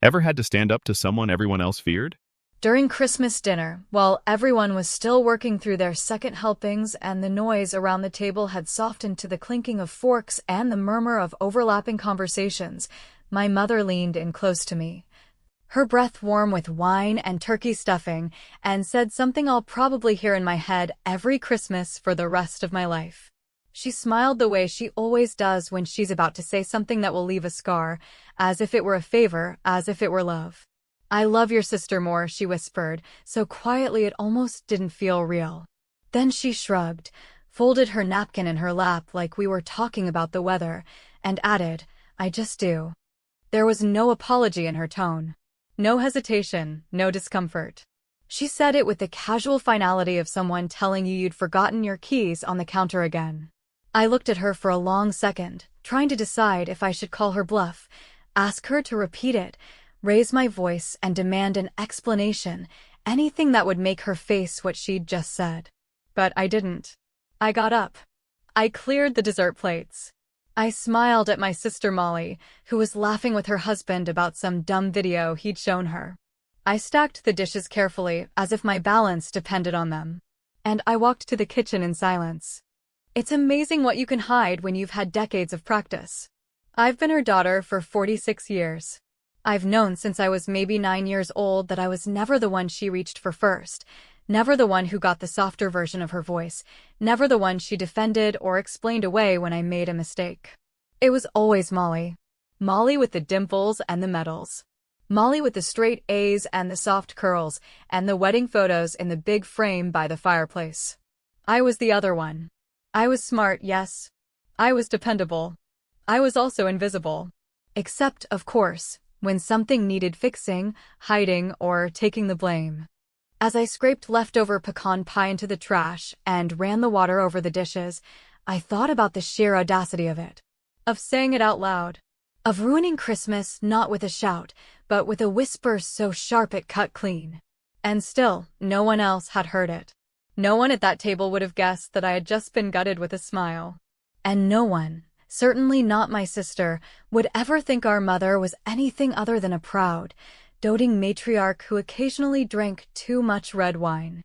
Ever had to stand up to someone everyone else feared? During Christmas dinner, while everyone was still working through their second helpings and the noise around the table had softened to the clinking of forks and the murmur of overlapping conversations, my mother leaned in close to me, her breath warm with wine and turkey stuffing, and said something I'll probably hear in my head every Christmas for the rest of my life. She smiled the way she always does when she's about to say something that will leave a scar, as if it were a favor, as if it were love. "I love your sister more," she whispered, so quietly it almost didn't feel real. Then she shrugged, folded her napkin in her lap like we were talking about the weather, and added, "I just do." There was no apology in her tone. No hesitation, no discomfort. She said it with the casual finality of someone telling you you'd forgotten your keys on the counter again. I looked at her for a long second, trying to decide if I should call her bluff, ask her to repeat it, raise my voice and demand an explanation, anything that would make her face what she'd just said. But I didn't. I got up. I cleared the dessert plates. I smiled at my sister Molly, who was laughing with her husband about some dumb video he'd shown her. I stacked the dishes carefully, as if my balance depended on them. And I walked to the kitchen in silence. It's amazing what you can hide when you've had decades of practice. I've been her daughter for 46 years. I've known since I was maybe 9 years old that I was never the one she reached for first, never the one who got the softer version of her voice, never the one she defended or explained away when I made a mistake. It was always Molly. Molly with the dimples and the medals. Molly with the straight A's and the soft curls, and the wedding photos in the big frame by the fireplace. I was the other one. I was smart, yes. I was dependable. I was also invisible. Except, of course, when something needed fixing, hiding, or taking the blame. As I scraped leftover pecan pie into the trash and ran the water over the dishes, I thought about the sheer audacity of it. Of saying it out loud. Of ruining Christmas not with a shout, but with a whisper so sharp it cut clean. And still, no one else had heard it. No one at that table would have guessed that I had just been gutted with a smile. And no one, certainly not my sister, would ever think our mother was anything other than a proud, doting matriarch who occasionally drank too much red wine.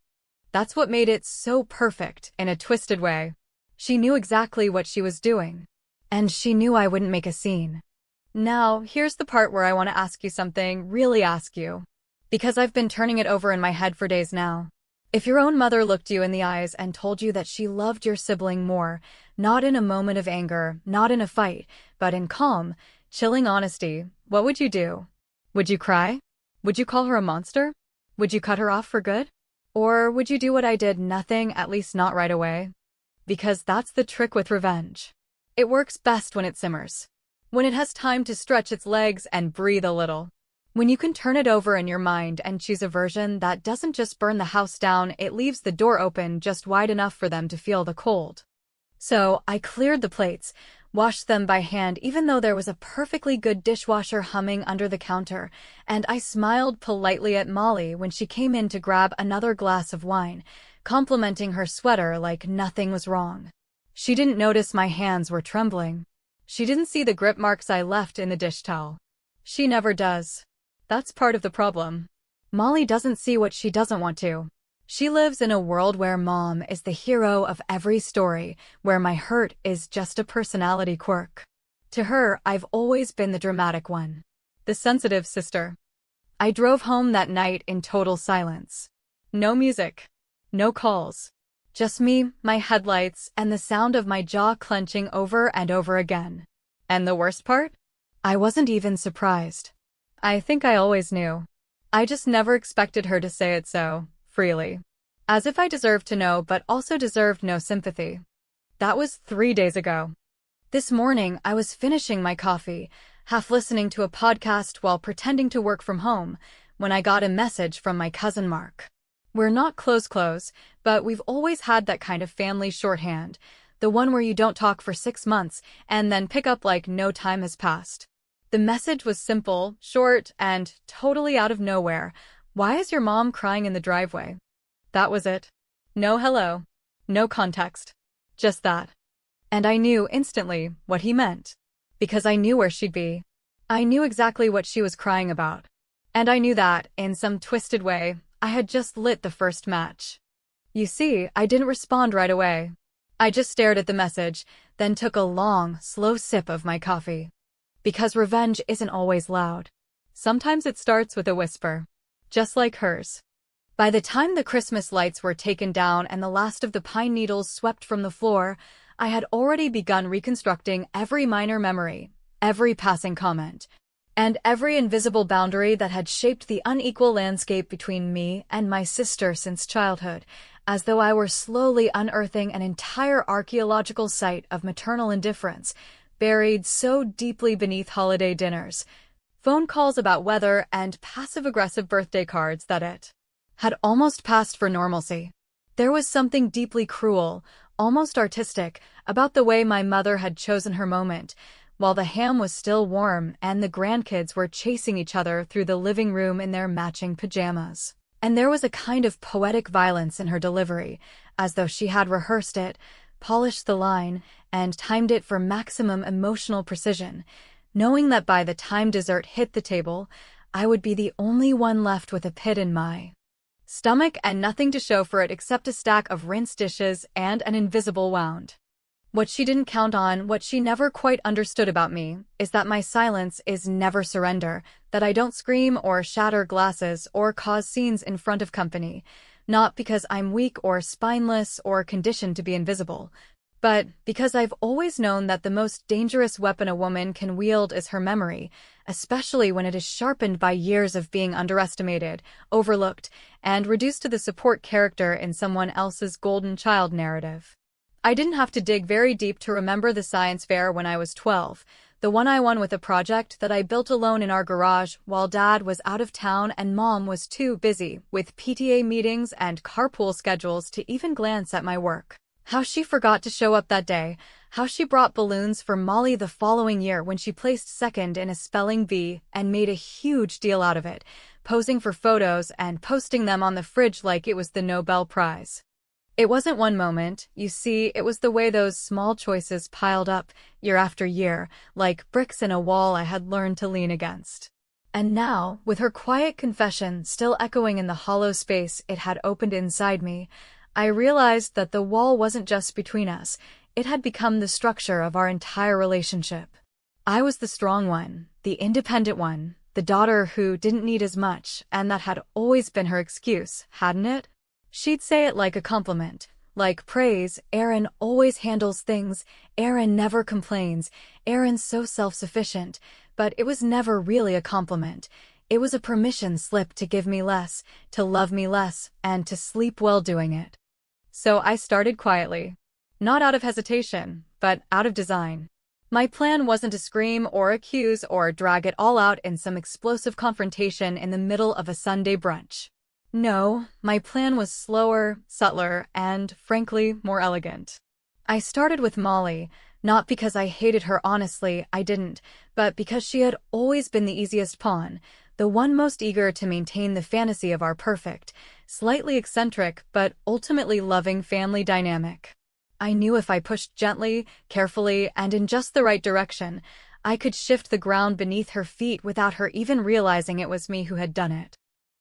That's what made it so perfect, in a twisted way. She knew exactly what she was doing. And she knew I wouldn't make a scene. Now, here's the part where I want to ask you something, really ask you. Because I've been turning it over in my head for days now. If your own mother looked you in the eyes and told you that she loved your sibling more, not in a moment of anger, not in a fight, but in calm, chilling honesty, what would you do? Would you cry? Would you call her a monster? Would you cut her off for good? Or would you do what I did, nothing, at least not right away? Because that's the trick with revenge. It works best when it simmers. When it has time to stretch its legs and breathe a little. When you can turn it over in your mind and choose a version that doesn't just burn the house down, it leaves the door open just wide enough for them to feel the cold. So, I cleared the plates, washed them by hand even though there was a perfectly good dishwasher humming under the counter, and I smiled politely at Molly when she came in to grab another glass of wine, complimenting her sweater like nothing was wrong. She didn't notice my hands were trembling. She didn't see the grip marks I left in the dish towel. She never does. That's part of the problem. Molly doesn't see what she doesn't want to. She lives in a world where Mom is the hero of every story, where my hurt is just a personality quirk. To her, I've always been the dramatic one. The sensitive sister. I drove home that night in total silence. No music. No calls. Just me, my headlights, and the sound of my jaw clenching over and over again. And the worst part? I wasn't even surprised. I think I always knew. I just never expected her to say it so freely. As if I deserved to know but also deserved no sympathy. That was 3 days ago. This morning, I was finishing my coffee, half listening to a podcast while pretending to work from home, when I got a message from my cousin Mark. We're not close, but we've always had that kind of family shorthand, the one where you don't talk for 6 months and then pick up like no time has passed. The message was simple, short, and totally out of nowhere. "Why is your mom crying in the driveway?" That was it. No hello. No context. Just that. And I knew instantly what he meant. Because I knew where she'd be. I knew exactly what she was crying about. And I knew that, in some twisted way, I had just lit the first match. You see, I didn't respond right away. I just stared at the message, then took a long, slow sip of my coffee. Because revenge isn't always loud. Sometimes it starts with a whisper. Just like hers. By the time the Christmas lights were taken down and the last of the pine needles swept from the floor, I had already begun reconstructing every minor memory, every passing comment, and every invisible boundary that had shaped the unequal landscape between me and my sister since childhood, as though I were slowly unearthing an entire archaeological site of maternal indifference, buried so deeply beneath holiday dinners, phone calls about weather, and passive-aggressive birthday cards that it had almost passed for normalcy. There was something deeply cruel, almost artistic, about the way my mother had chosen her moment, while the ham was still warm and the grandkids were chasing each other through the living room in their matching pajamas. And there was a kind of poetic violence in her delivery, as though she had rehearsed it, polished the line, and timed it for maximum emotional precision, knowing that by the time dessert hit the table, I would be the only one left with a pit in my stomach and nothing to show for it except a stack of rinsed dishes and an invisible wound. What she didn't count on, what she never quite understood about me, is that my silence is never surrender, that I don't scream or shatter glasses or cause scenes in front of company, not because I'm weak or spineless or conditioned to be invisible, but because I've always known that the most dangerous weapon a woman can wield is her memory, especially when it is sharpened by years of being underestimated, overlooked, and reduced to the support character in someone else's golden child narrative. I didn't have to dig very deep to remember the science fair when I was 12, the one I won with a project that I built alone in our garage while Dad was out of town and Mom was too busy with PTA meetings and carpool schedules to even glance at my work. How she forgot to show up that day, how she brought balloons for Molly the following year when she placed second in a spelling bee and made a huge deal out of it, posing for photos and posting them on the fridge like it was the Nobel Prize. It wasn't one moment, you see, it was the way those small choices piled up, year after year, like bricks in a wall I had learned to lean against. And now, with her quiet confession still echoing in the hollow space it had opened inside me, I realized that the wall wasn't just between us, it had become the structure of our entire relationship. I was the strong one, the independent one, the daughter who didn't need as much, and that had always been her excuse, hadn't it? She'd say it like a compliment, like praise. Erin always handles things, Erin never complains, Erin's so self-sufficient, but it was never really a compliment. It was a permission slip to give me less, to love me less, and to sleep well doing it. So I started quietly. Not out of hesitation, but out of design. My plan wasn't to scream or accuse or drag it all out in some explosive confrontation in the middle of a Sunday brunch. No, my plan was slower, subtler, and, frankly, more elegant. I started with Molly, not because I hated her honestly, I didn't, but because she had always been the easiest pawn, the one most eager to maintain the fantasy of our perfect, slightly eccentric but ultimately loving family dynamic. I knew if I pushed gently, carefully, and in just the right direction, I could shift the ground beneath her feet without her even realizing it was me who had done it.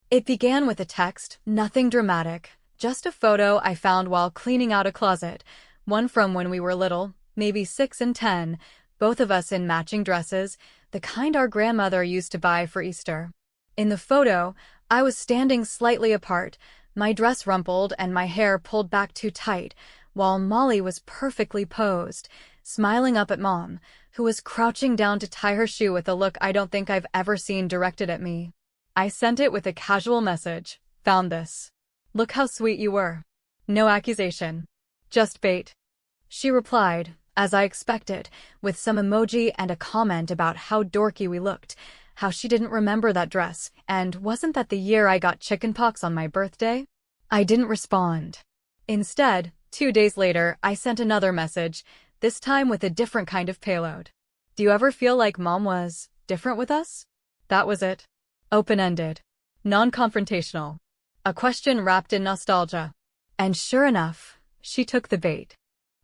It began with a text, nothing dramatic, just a photo I found while cleaning out a closet, one from when we were little, maybe 6 and 10, both of us in matching dresses, the kind our grandmother used to buy for Easter. In the photo, I was standing slightly apart, my dress rumpled and my hair pulled back too tight, while Molly was perfectly posed, smiling up at Mom, who was crouching down to tie her shoe with a look I don't think I've ever seen directed at me. I sent it with a casual message. Found this. Look how sweet you were. No accusation. Just bait. She replied, as I expected, with some emoji and a comment about how dorky we looked, how she didn't remember that dress, and wasn't that the year I got chickenpox on my birthday? I didn't respond. Instead, 2 days later, I sent another message, this time with a different kind of payload. Do you ever feel like Mom was different with us? That was it. Open-ended. Non-confrontational. A question wrapped in nostalgia. And sure enough, she took the bait.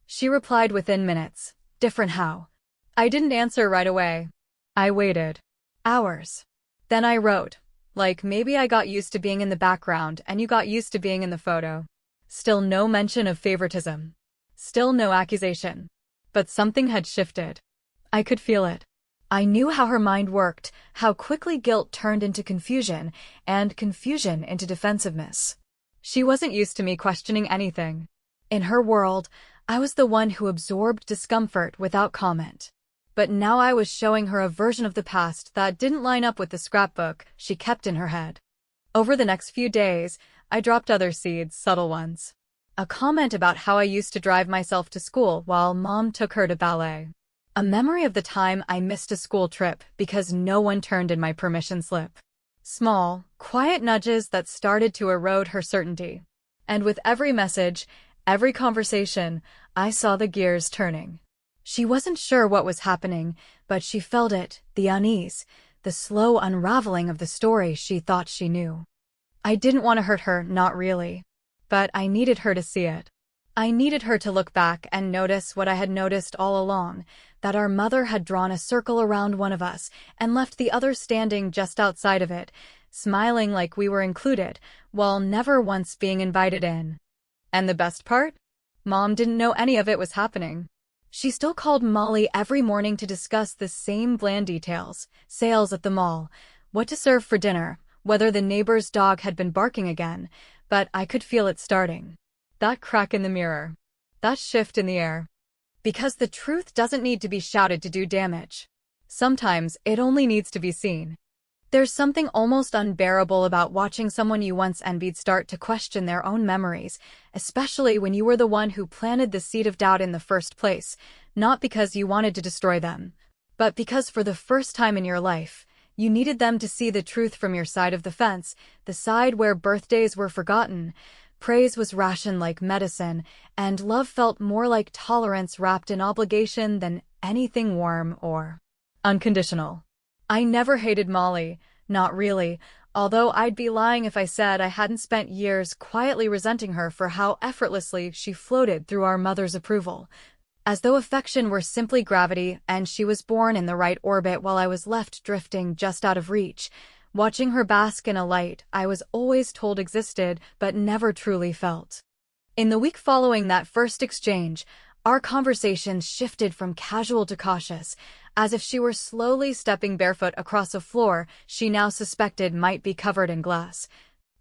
She replied within minutes. Different how? I didn't answer right away. I waited. Hours. Then I wrote, like maybe I got used to being in the background and you got used to being in the photo. Still no mention of favoritism. Still no accusation. But something had shifted. I could feel it. I knew how her mind worked, how quickly guilt turned into confusion, and confusion into defensiveness. She wasn't used to me questioning anything. In her world, I was the one who absorbed discomfort without comment. But now I was showing her a version of the past that didn't line up with the scrapbook she kept in her head. Over the next few days, I dropped other seeds, subtle ones. A comment about how I used to drive myself to school while Mom took her to ballet. A memory of the time I missed a school trip because no one turned in my permission slip. Small, quiet nudges that started to erode her certainty. And with every message, every conversation, I saw the gears turning. She wasn't sure what was happening, but she felt it, the unease, the slow unraveling of the story she thought she knew. I didn't want to hurt her, not really. But I needed her to see it. I needed her to look back and notice what I had noticed all along, that our mother had drawn a circle around one of us and left the other standing just outside of it, smiling like we were included, while never once being invited in. And the best part? Mom didn't know any of it was happening. She still called Molly every morning to discuss the same bland details, sales at the mall, what to serve for dinner, whether the neighbor's dog had been barking again, but I could feel it starting. That crack in the mirror. That shift in the air. Because the truth doesn't need to be shouted to do damage. Sometimes it only needs to be seen. There's something almost unbearable about watching someone you once envied start to question their own memories, especially when you were the one who planted the seed of doubt in the first place, not because you wanted to destroy them, but because for the first time in your life, you needed them to see the truth from your side of the fence, the side where birthdays were forgotten, praise was rationed like medicine, and love felt more like tolerance wrapped in obligation than anything warm or unconditional. I never hated Molly, not really, although I'd be lying if I said I hadn't spent years quietly resenting her for how effortlessly she floated through our mother's approval, as though affection were simply gravity and she was born in the right orbit while I was left drifting just out of reach. Watching her bask in a light I was always told existed but never truly felt. In the week following that first exchange, our conversations shifted from casual to cautious, as if she were slowly stepping barefoot across a floor she now suspected might be covered in glass.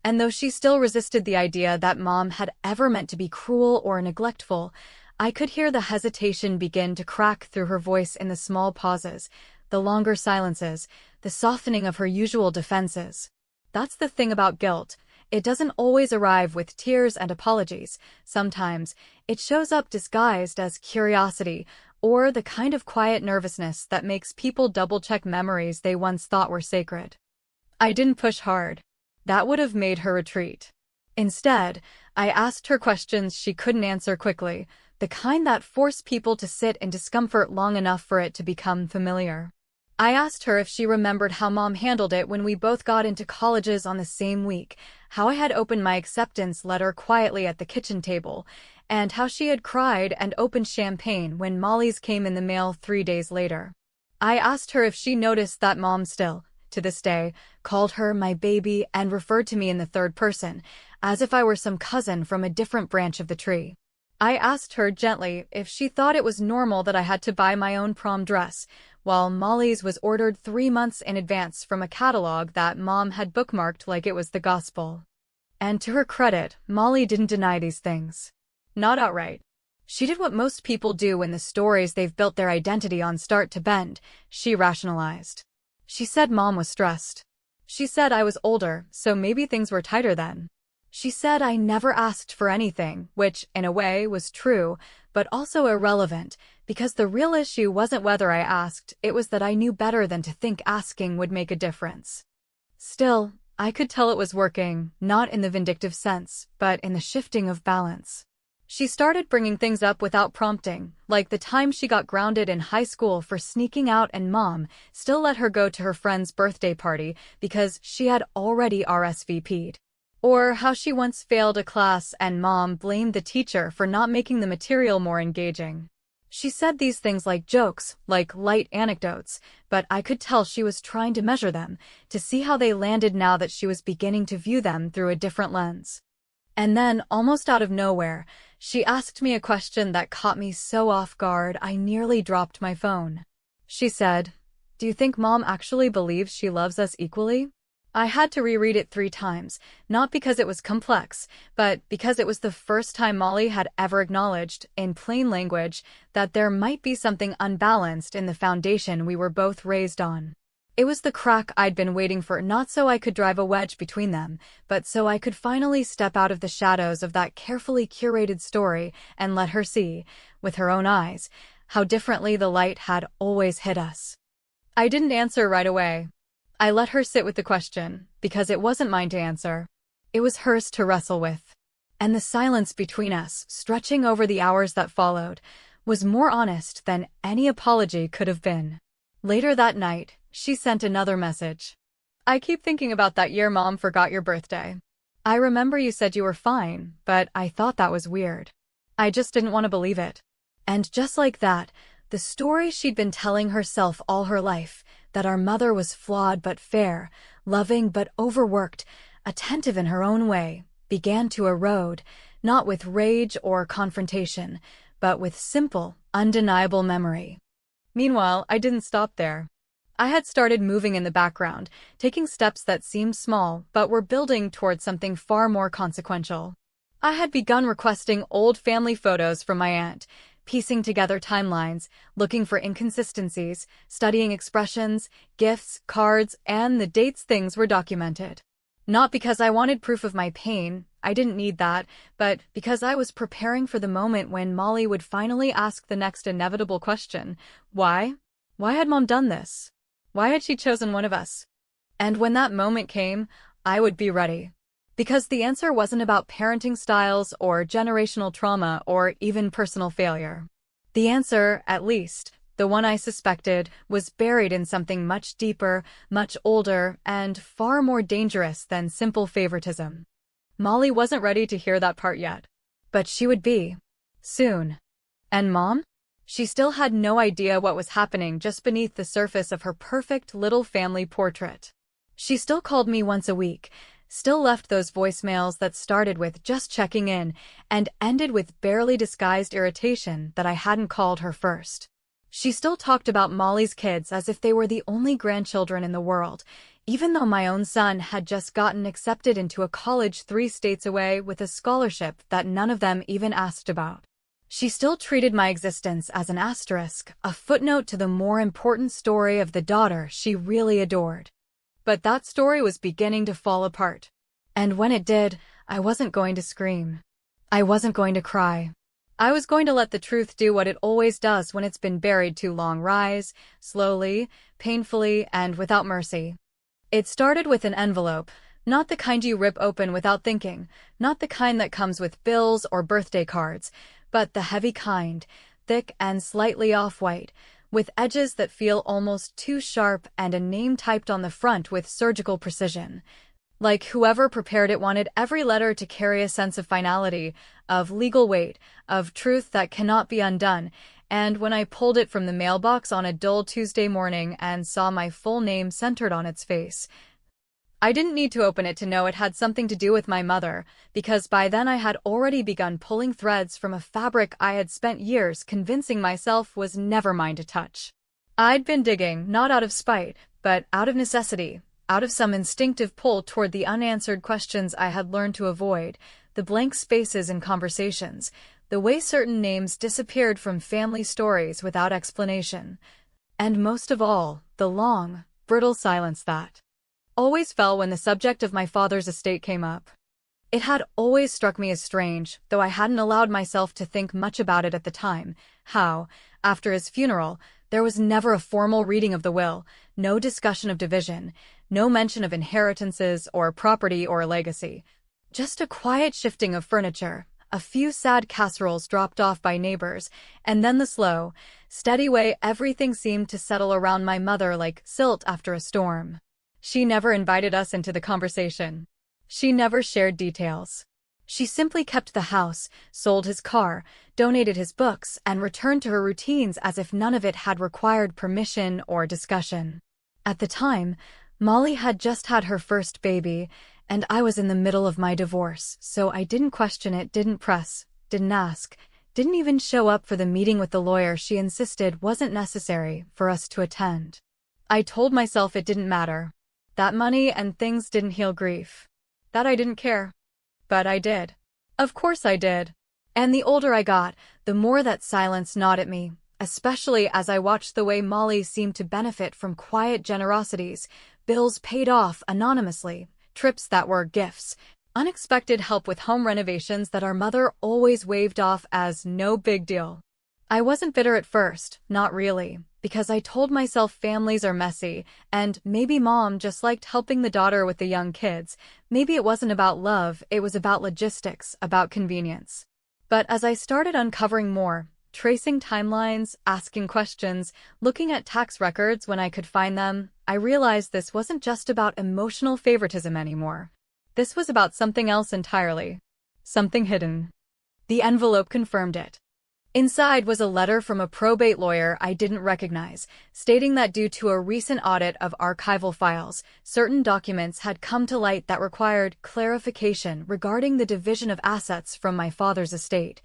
And though she still resisted the idea that Mom had ever meant to be cruel or neglectful, I could hear the hesitation begin to crack through her voice in the small pauses, the longer silences, the softening of her usual defenses. That's the thing about guilt. It doesn't always arrive with tears and apologies. Sometimes it shows up disguised as curiosity or the kind of quiet nervousness that makes people double-check memories they once thought were sacred. I didn't push hard. That would have made her retreat. Instead, I asked her questions she couldn't answer quickly, the kind that force people to sit in discomfort long enough for it to become familiar. I asked her if she remembered how Mom handled it when we both got into colleges on the same week, how I had opened my acceptance letter quietly at the kitchen table, and how she had cried and opened champagne when Molly's came in the mail 3 days later. I asked her if she noticed that Mom still, to this day, called her my baby and referred to me in the third person, as if I were some cousin from a different branch of the tree. I asked her gently if she thought it was normal that I had to buy my own prom dress, while Molly's was ordered 3 months in advance from a catalog that Mom had bookmarked like it was the gospel. And to her credit, Molly didn't deny these things. Not outright. She did what most people do when the stories they've built their identity on start to bend. She rationalized. She said Mom was stressed. She said I was older, so maybe things were tighter then. She said I never asked for anything, which, in a way, was true, but also irrelevant, because the real issue wasn't whether I asked, it was that I knew better than to think asking would make a difference. Still, I could tell it was working, not in the vindictive sense, but in the shifting of balance. She started bringing things up without prompting, like the time she got grounded in high school for sneaking out and Mom still let her go to her friend's birthday party because she had already RSVP'd. Or how she once failed a class and Mom blamed the teacher for not making the material more engaging. She said these things like jokes, like light anecdotes, but I could tell she was trying to measure them, to see how they landed now that she was beginning to view them through a different lens. And then, almost out of nowhere, she asked me a question that caught me so off guard I nearly dropped my phone. She said, "Do you think Mom actually believes she loves us equally?" I had to reread it 3 times, not because it was complex, but because it was the first time Molly had ever acknowledged, in plain language, that there might be something unbalanced in the foundation we were both raised on. It was the crack I'd been waiting for, not so I could drive a wedge between them, but so I could finally step out of the shadows of that carefully curated story and let her see, with her own eyes, how differently the light had always hit us. I didn't answer right away. I let her sit with the question, because it wasn't mine to answer. It was hers to wrestle with. And the silence between us, stretching over the hours that followed, was more honest than any apology could have been. Later that night, she sent another message. "I keep thinking about that year Mom forgot your birthday. I remember you said you were fine, but I thought that was weird. I just didn't want to believe it." And just like that, the story she'd been telling herself all her life, that our mother was flawed but fair, loving but overworked, attentive in her own way, began to erode, not with rage or confrontation, but with simple, undeniable memory. Meanwhile, I didn't stop there. I had started moving in the background, taking steps that seemed small but were building towards something far more consequential. I had begun requesting old family photos from my aunt, piecing together timelines, looking for inconsistencies, studying expressions, gifts, cards, and the dates things were documented. Not because I wanted proof of my pain, I didn't need that, but because I was preparing for the moment when Molly would finally ask the next inevitable question. Why? Why had Mom done this? Why had she chosen one of us? And when that moment came, I would be ready. Because the answer wasn't about parenting styles or generational trauma or even personal failure. The answer, at least, the one I suspected, was buried in something much deeper, much older, and far more dangerous than simple favoritism. Molly wasn't ready to hear that part yet. But she would be. Soon. And Mom? She still had no idea what was happening just beneath the surface of her perfect little family portrait. She still called me once a week, still left those voicemails that started with "just checking in" and ended with barely disguised irritation that I hadn't called her first. She still talked about Molly's kids as if they were the only grandchildren in the world, even though my own son had just gotten accepted into a college 3 states away with a scholarship that none of them even asked about. She still treated my existence as an asterisk, a footnote to the more important story of the daughter she really adored. But that story was beginning to fall apart. And when it did, I wasn't going to scream. I wasn't going to cry. I was going to let the truth do what it always does when it's been buried too long: rise, slowly, painfully, and without mercy. It started with an envelope, not the kind you rip open without thinking, not the kind that comes with bills or birthday cards, but the heavy kind, thick and slightly off-white, with edges that feel almost too sharp and a name typed on the front with surgical precision. Like whoever prepared it wanted every letter to carry a sense of finality, of legal weight, of truth that cannot be undone. And when I pulled it from the mailbox on a dull Tuesday morning and saw my full name centered on its face, I didn't need to open it to know it had something to do with my mother, because by then I had already begun pulling threads from a fabric I had spent years convincing myself was never mine to touch. I'd been digging, not out of spite, but out of necessity, out of some instinctive pull toward the unanswered questions I had learned to avoid, the blank spaces in conversations, the way certain names disappeared from family stories without explanation, and most of all, the long, brittle silence that always fell when the subject of my father's estate came up. It had always struck me as strange, though I hadn't allowed myself to think much about it at the time, how, after his funeral, there was never a formal reading of the will, no discussion of division, no mention of inheritances or property or legacy. Just a quiet shifting of furniture, a few sad casseroles dropped off by neighbors, and then the slow, steady way everything seemed to settle around my mother like silt after a storm. She never invited us into the conversation. She never shared details. She simply kept the house, sold his car, donated his books, and returned to her routines as if none of it had required permission or discussion. At the time, Molly had just had her first baby, and I was in the middle of my divorce, so I didn't question it, didn't press, didn't ask, didn't even show up for the meeting with the lawyer she insisted wasn't necessary for us to attend. I told myself it didn't matter. That money and things didn't heal grief. That I didn't care. But I did. Of course I did. And the older I got, the more that silence gnawed at me, especially as I watched the way Molly seemed to benefit from quiet generosities, bills paid off anonymously, trips that were gifts, unexpected help with home renovations that our mother always waved off as no big deal. I wasn't bitter at first, not really, because I told myself families are messy, and maybe mom just liked helping the daughter with the young kids. Maybe it wasn't about love, it was about logistics, about convenience. But as I started uncovering more, tracing timelines, asking questions, looking at tax records when I could find them, I realized this wasn't just about emotional favoritism anymore. This was about something else entirely. Something hidden. The envelope confirmed it. Inside was a letter from a probate lawyer I didn't recognize, stating that due to a recent audit of archival files, certain documents had come to light that required clarification regarding the division of assets from my father's estate.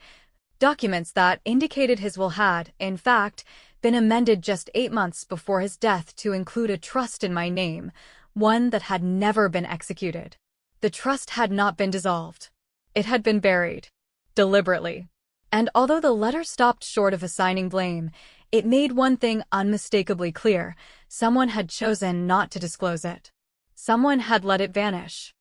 Documents that indicated his will had, in fact, been amended just 8 months before his death to include a trust in my name, one that had never been executed. The trust had not been dissolved. It had been buried. Deliberately. And although the letter stopped short of assigning blame, it made one thing unmistakably clear: someone had chosen not to disclose it. Someone had let it vanish.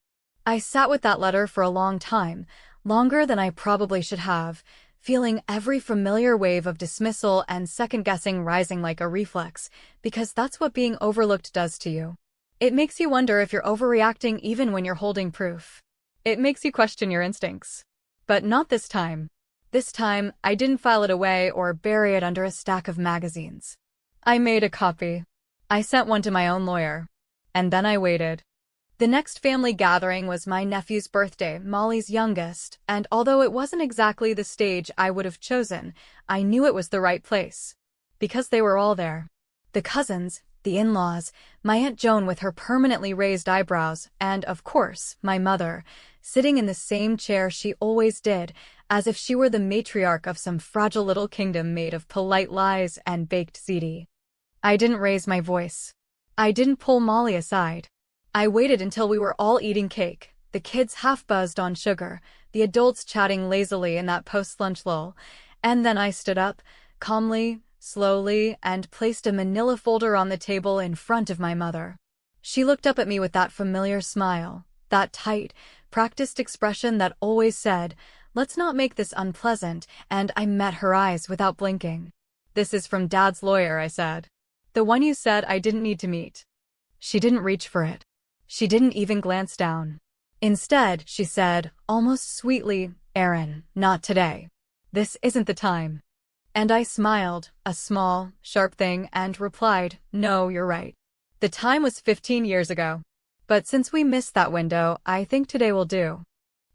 I sat with that letter for a long time, longer than I probably should have, feeling every familiar wave of dismissal and second-guessing rising like a reflex, because that's what being overlooked does to you. It makes you wonder if you're overreacting even when you're holding proof. It makes you question your instincts. But not this time. This time, I didn't file it away or bury it under a stack of magazines. I made a copy. I sent one to my own lawyer. And then I waited. The next family gathering was my nephew's birthday, Molly's youngest, and although it wasn't exactly the stage I would have chosen, I knew it was the right place. Because they were all there. The cousins, the in-laws, my Aunt Joan with her permanently raised eyebrows, and, of course, my mother, sitting in the same chair she always did, as if she were the matriarch of some fragile little kingdom made of polite lies and baked ziti. I didn't raise my voice. I didn't pull Molly aside. I waited until we were all eating cake, the kids half-buzzed on sugar, the adults chatting lazily in that post-lunch lull, and then I stood up, calmly, slowly, and placed a manila folder on the table in front of my mother. She looked up at me with that familiar smile, that tight, practiced expression that always said, "Let's not make this unpleasant," and I met her eyes without blinking. "This is from Dad's lawyer," I said. "The one you said I didn't need to meet." She didn't reach for it. She didn't even glance down. Instead, she said, almost sweetly, "Aaron, not today. This isn't the time." And I smiled, a small, sharp thing, and replied, "No, you're right. The time was 15 years ago. But since we missed that window, I think today will do."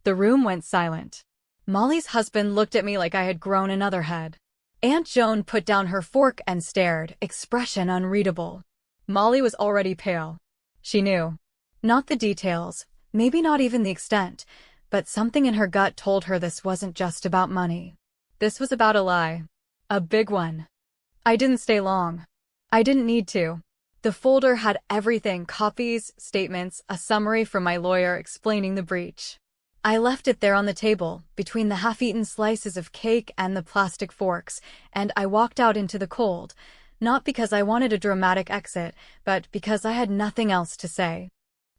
The room went silent. Molly's husband looked at me like I had grown another head. Aunt Joan put down her fork and stared, expression unreadable. Molly was already pale. She knew. Not the details, maybe not even the extent, but something in her gut told her this wasn't just about money. This was about a lie. A big one. I didn't stay long. I didn't need to. The folder had everything: copies, statements, a summary from my lawyer explaining the breach. I left it there on the table, between the half-eaten slices of cake and the plastic forks, and I walked out into the cold, not because I wanted a dramatic exit, but because I had nothing else to say.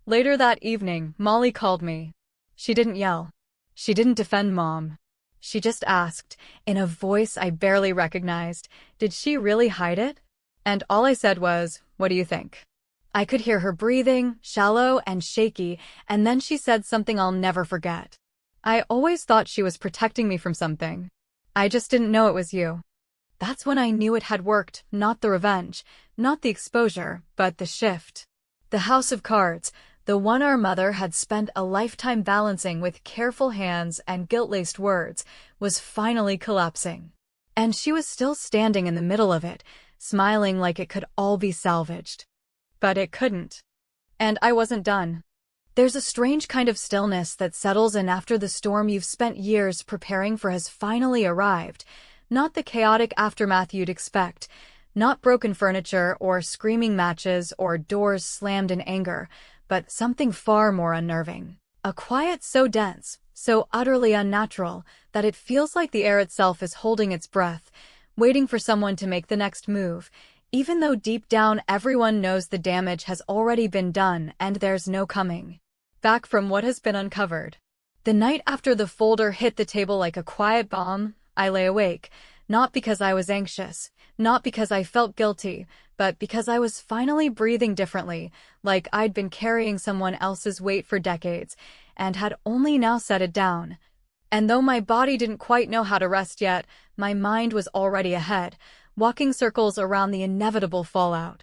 Later that evening, Molly called me. She didn't yell. She didn't defend Mom. She just asked, in a voice I barely recognized, did she really hide it? And all I said was, "What do you think?" I could hear her breathing, shallow and shaky, and then she said something I'll never forget. "I always thought she was protecting me from something. I just didn't know it was you." That's when I knew it had worked, not the revenge, not the exposure, but the shift. The house of cards, The one our mother had spent a lifetime balancing with careful hands and guilt-laced words, was finally collapsing. And she was still standing in the middle of it, smiling like it could all be salvaged. But it couldn't. And I wasn't done. There's a strange kind of stillness that settles in after the storm you've spent years preparing for has finally arrived. Not the chaotic aftermath you'd expect. Not broken furniture or screaming matches or doors slammed in anger, but something far more unnerving. A quiet so dense, so utterly unnatural, that it feels like the air itself is holding its breath, waiting for someone to make the next move, even though deep down everyone knows the damage has already been done and there's no coming back from what has been uncovered. The night after the folder hit the table like a quiet bomb, I lay awake, not because I was anxious, not because I felt guilty, but because I was finally breathing differently, like I'd been carrying someone else's weight for decades, and had only now set it down. And though my body didn't quite know how to rest yet, my mind was already ahead, walking circles around the inevitable fallout.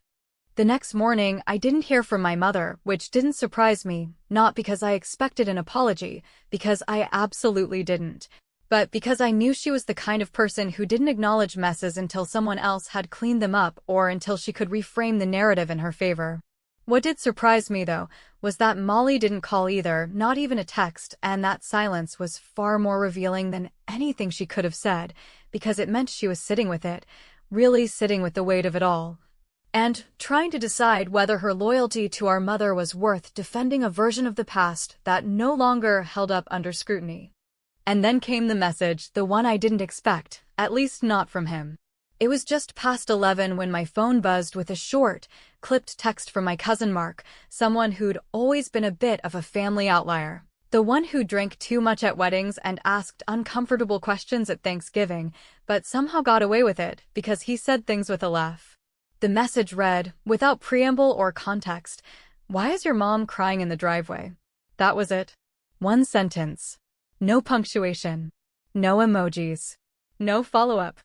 The next morning, I didn't hear from my mother, which didn't surprise me, not because I expected an apology, because I absolutely didn't, but because I knew she was the kind of person who didn't acknowledge messes until someone else had cleaned them up or until she could reframe the narrative in her favor. What did surprise me, though, was that Molly didn't call either, not even a text, and that silence was far more revealing than anything she could have said, because it meant she was sitting with it, really sitting with the weight of it all, and trying to decide whether her loyalty to our mother was worth defending a version of the past that no longer held up under scrutiny. And then came the message, the one I didn't expect, at least not from him. It was just past 11 when my phone buzzed with a short, clipped text from my cousin Mark, someone who'd always been a bit of a family outlier. The one who drank too much at weddings and asked uncomfortable questions at Thanksgiving, but somehow got away with it because he said things with a laugh. The message read, without preamble or context, "Why is your mom crying in the driveway?" That was it. One sentence. No punctuation. No emojis. No follow-up.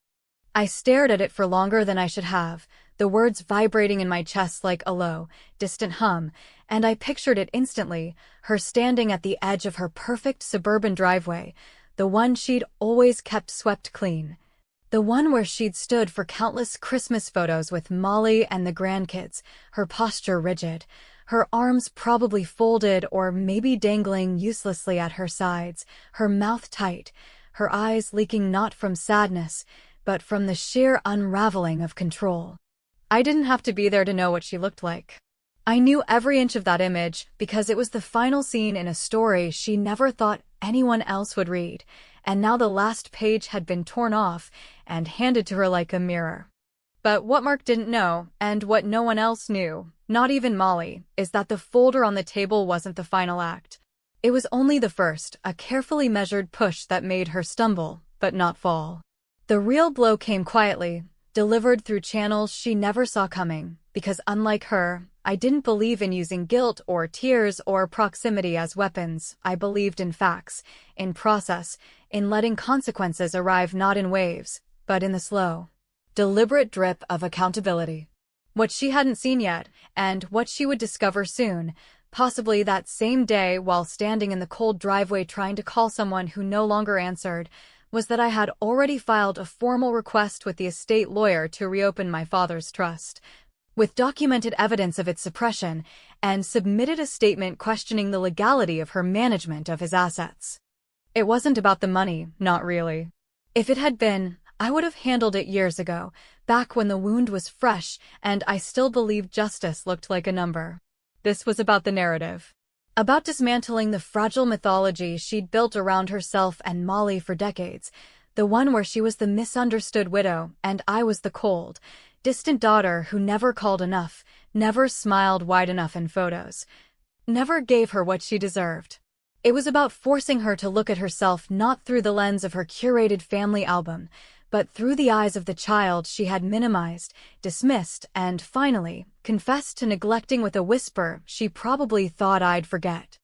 I stared at it for longer than I should have, the words vibrating in my chest like a low, distant hum, and I pictured it instantly, her standing at the edge of her perfect suburban driveway, the one she'd always kept swept clean. The one where she'd stood for countless Christmas photos with Molly and the grandkids, her posture rigid, her arms probably folded or maybe dangling uselessly at her sides, her mouth tight, her eyes leaking not from sadness, but from the sheer unraveling of control. I didn't have to be there to know what she looked like. I knew every inch of that image because it was the final scene in a story she never thought anyone else would read, and now the last page had been torn off and handed to her like a mirror. But what Mark didn't know, and what no one else knew, not even Molly, is that the folder on the table wasn't the final act. It was only the first, a carefully measured push that made her stumble, but not fall. The real blow came quietly, delivered through channels she never saw coming, because unlike her, I didn't believe in using guilt or tears or proximity as weapons. I believed in facts, in process, in letting consequences arrive not in waves, but in the slow, deliberate drip of accountability. What she hadn't seen yet, and what she would discover soon, possibly that same day while standing in the cold driveway trying to call someone who no longer answered, was that I had already filed a formal request with the estate lawyer to reopen my father's trust, with documented evidence of its suppression, and submitted a statement questioning the legality of her management of his assets. It wasn't about the money, not really. If it had been, I would have handled it years ago, back when the wound was fresh and I still believed justice looked like a number. This was about the narrative. About dismantling the fragile mythology she'd built around herself and Molly for decades, the one where she was the misunderstood widow and I was the cold, distant daughter who never called enough, never smiled wide enough in photos, never gave her what she deserved. It was about forcing her to look at herself not through the lens of her curated family album, but through the eyes of the child she had minimized, dismissed, and finally, confessed to neglecting with a whisper she probably thought I'd forget.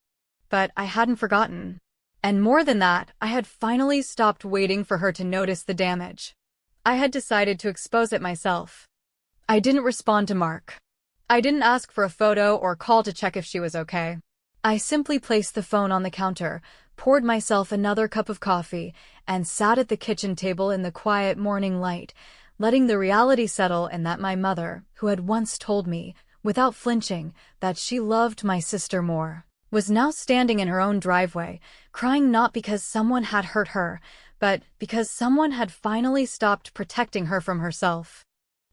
But I hadn't forgotten. And more than that, I had finally stopped waiting for her to notice the damage. I had decided to expose it myself. I didn't respond to Mark. I didn't ask for a photo or call to check if she was okay. I simply placed the phone on the counter, poured myself another cup of coffee, and sat at the kitchen table in the quiet morning light, letting the reality settle in that my mother, who had once told me, without flinching, that she loved my sister more, was now standing in her own driveway, crying not because someone had hurt her, but because someone had finally stopped protecting her from herself.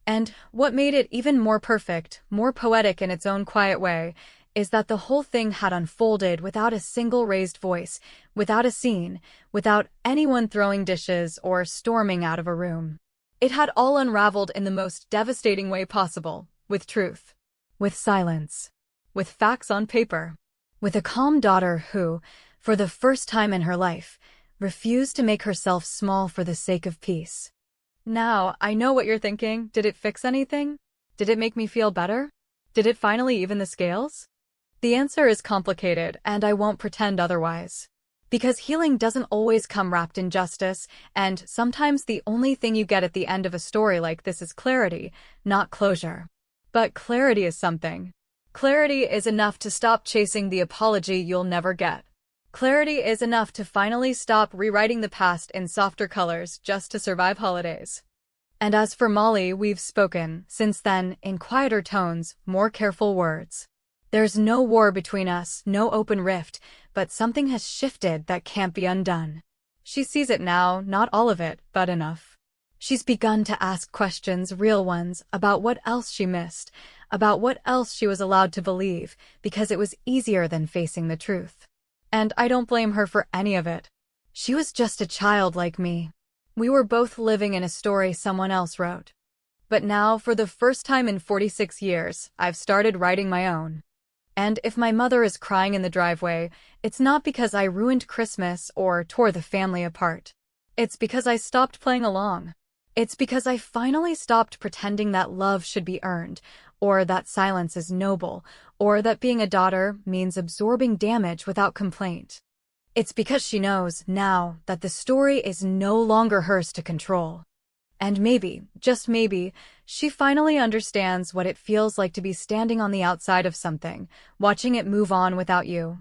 And what made it even more perfect, more poetic in its own quiet way, is that the whole thing had unfolded without a single raised voice, without a scene, without anyone throwing dishes or storming out of a room. It had all unraveled in the most devastating way possible, with truth, with silence, with facts on paper, with a calm daughter who, for the first time in her life, refused to make herself small for the sake of peace. Now, I know what you're thinking. Did it fix anything? Did it make me feel better? Did it finally even the scales? The answer is complicated, and I won't pretend otherwise. Because healing doesn't always come wrapped in justice, and sometimes the only thing you get at the end of a story like this is clarity, not closure. But clarity is something. Clarity is enough to stop chasing the apology you'll never get. Clarity is enough to finally stop rewriting the past in softer colors just to survive holidays. And as for Molly, we've spoken, since then, in quieter tones, more careful words. There's no war between us, no open rift, but something has shifted that can't be undone. She sees it now, not all of it, but enough. She's begun to ask questions, real ones, about what else she missed, about what else she was allowed to believe, because it was easier than facing the truth. And I don't blame her for any of it. She was just a child like me. We were both living in a story someone else wrote. But now, for the first time in 46 years, I've started writing my own. And if my mother is crying in the driveway, it's not because I ruined Christmas or tore the family apart. It's because I stopped playing along. It's because I finally stopped pretending that love should be earned, or that silence is noble, or that being a daughter means absorbing damage without complaint. It's because she knows, now, that the story is no longer hers to control. And maybe, just maybe, she finally understands what it feels like to be standing on the outside of something, watching it move on without you.